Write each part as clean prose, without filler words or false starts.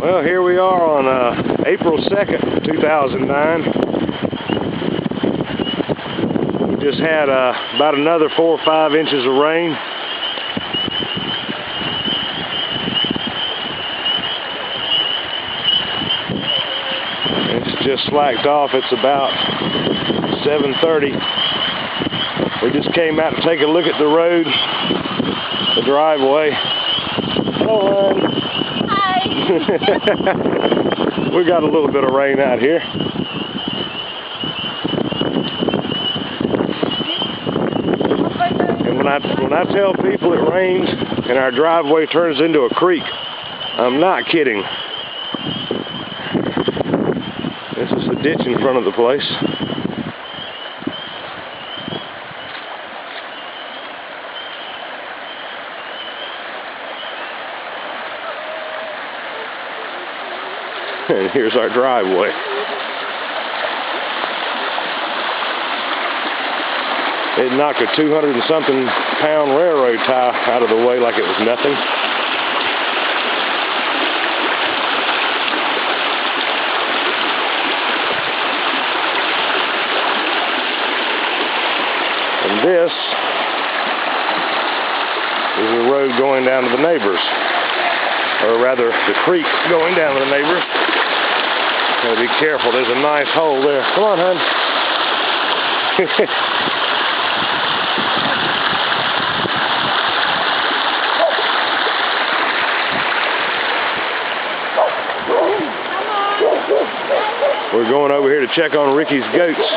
Well, here we are on April 2nd, 2009. We just had about another 4 or 5 inches of rain. It's just slacked off. It's about 7:30. We just came out to take a look at the road, the driveway. Hello, hon. We got a little bit of rain out here. And when I tell people it rains and our driveway turns into a creek, I'm not kidding. This is the ditch in front of the place. And here's our driveway. It knocked a 200 and something pound railroad tie out of the way like it was nothing. And this is the road going down to the neighbors. Or rather, the creek going down to the neighbors. Gotta be careful, there's a nice hole there. Come on, hon. We're going over here to check on Ricky's goats.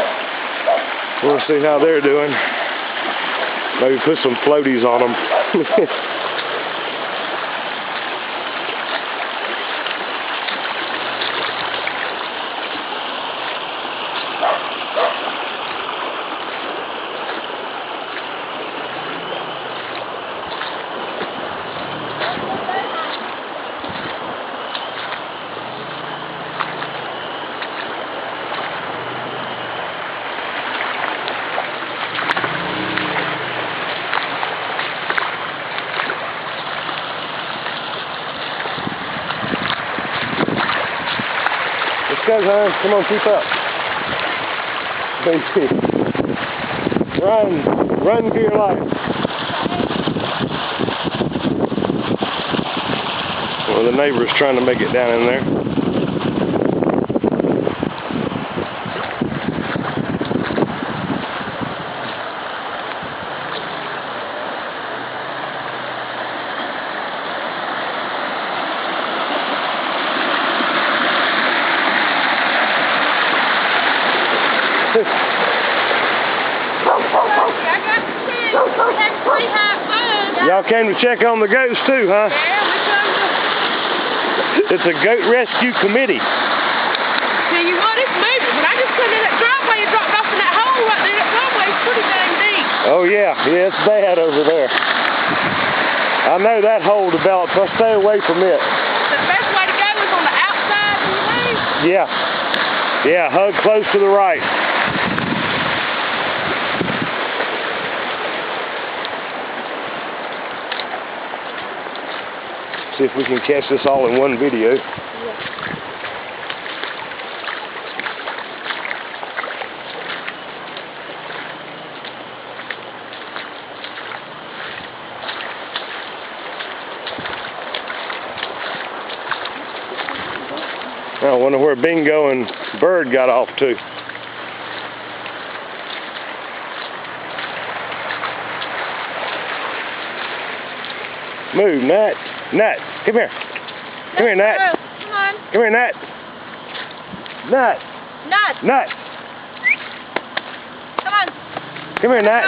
We'll see how they're doing. Maybe put some floaties on them. Let's go, hon. Come on, keep up. Run for your life. Well, the neighbor's trying to make it down in there. Y'all came to check on the goats too, huh? It's a goat rescue committee. Tell you what, it's moving, but I just come in that driveway and dropped off in that hole right there. That driveway is pretty dang deep. Oh yeah, it's bad over there. I know that hole developed, so stay away from it. The best way to go is on the outside of the road. Yeah, hug close to the right. See if we can catch this all in one video. I wonder where Bingo and Bird got off to. Move, Nat. Nat, come here. Come here, Nat. Come on. Come here, Nat. Nat. Nat. Nat. Come on. Come here, Nat.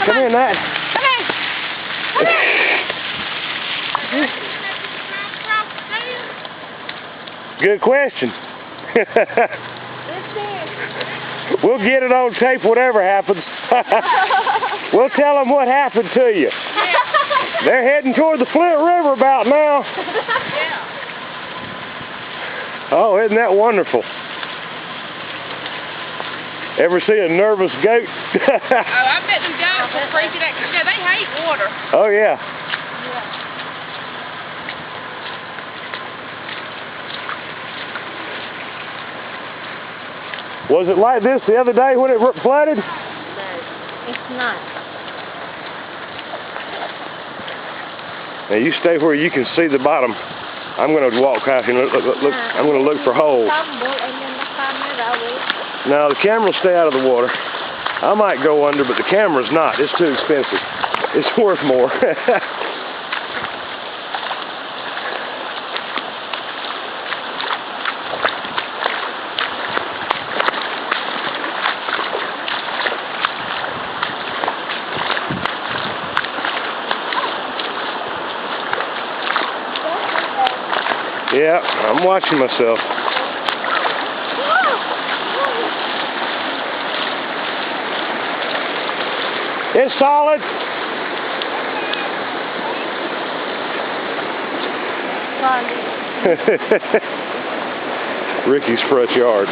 Come here, Nat. Come here. Come here. Good question. We'll get it on tape, whatever happens. We'll tell them what happened to you. They're heading toward the Flint River about now. Oh, isn't that wonderful? Ever see a nervous goat? Oh, I bet them goats are freaking out. Yeah, they hate water. Oh, yeah. Was it like this the other day when it flooded? No, it's not. Now you stay where you can see the bottom. I'm going to walk out here and look. I'm going to look for holes. No, the camera will stay out of the water. I might go under, but the camera's not. It's too expensive. It's worth more. Yeah, I'm watching myself. It's solid. Ricky's front yard.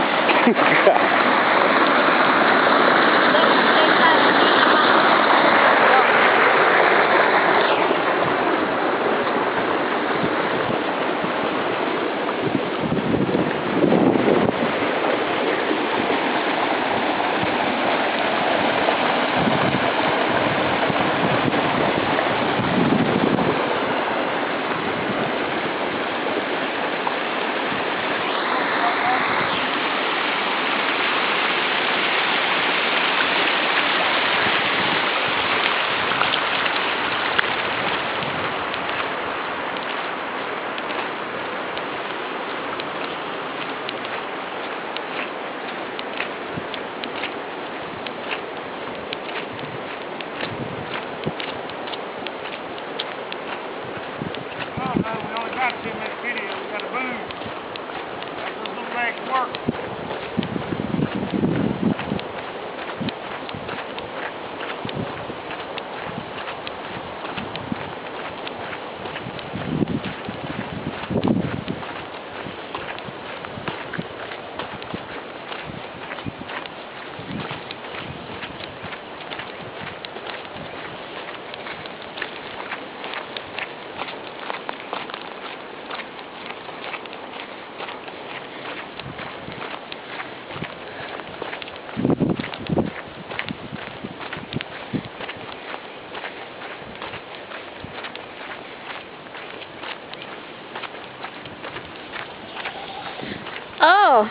Oh,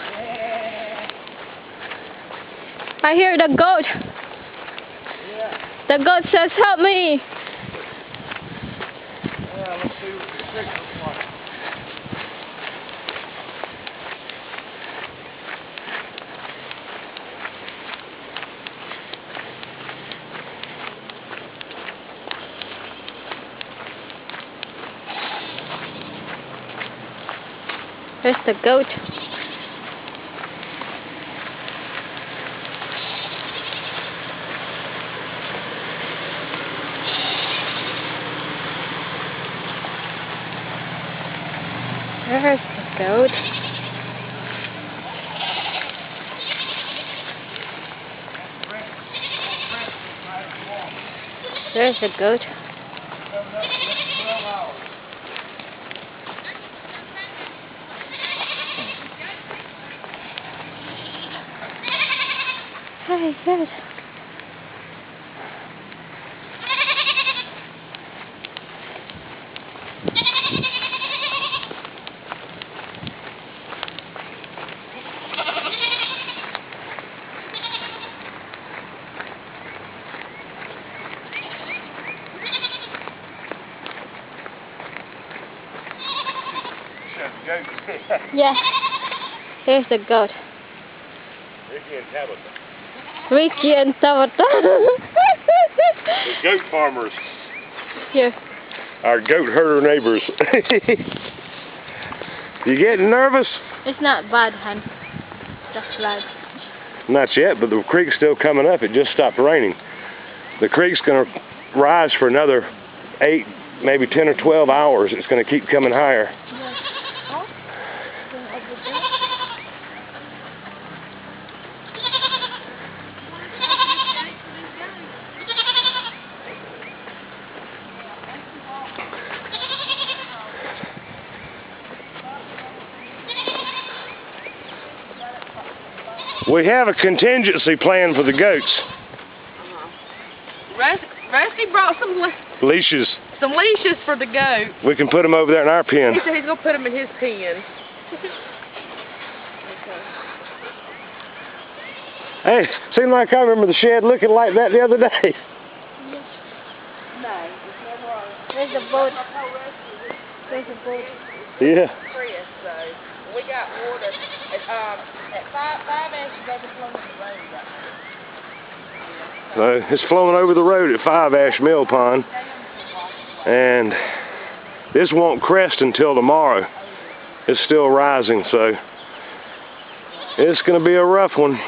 I hear the goat. The goat says, "Help me." Yeah, let's see what the creek looks like. There's the goat. There's the goat. There's the goat. Hey, good. Yeah. Here's the goat. Ricky and Tabitha. Ricky and Tabitha. The goat farmers. Here. Our goat herder neighbors. You getting nervous? It's not bad, hon. Just bad. Not yet, but the creek's still coming up. It just stopped raining. The creek's going to rise for another 8, maybe 10 or 12 hours. It's going to keep coming higher. We have a contingency plan for the goats. Rusty brought some Leashes. leashes for the goat. We can put them over there in our pen. He said he's gonna put them in his pen. Hey, seemed like I remember the shed looking like that the other day. No, it's never on. Where's the boat? Where's the boat? Yeah. Chris, so we got water at 5 inches overflowing the road right now. It's flowing over the road at 5 Ash Mill Pond. And this won't crest until tomorrow. It's still rising, so it's going to be a rough one.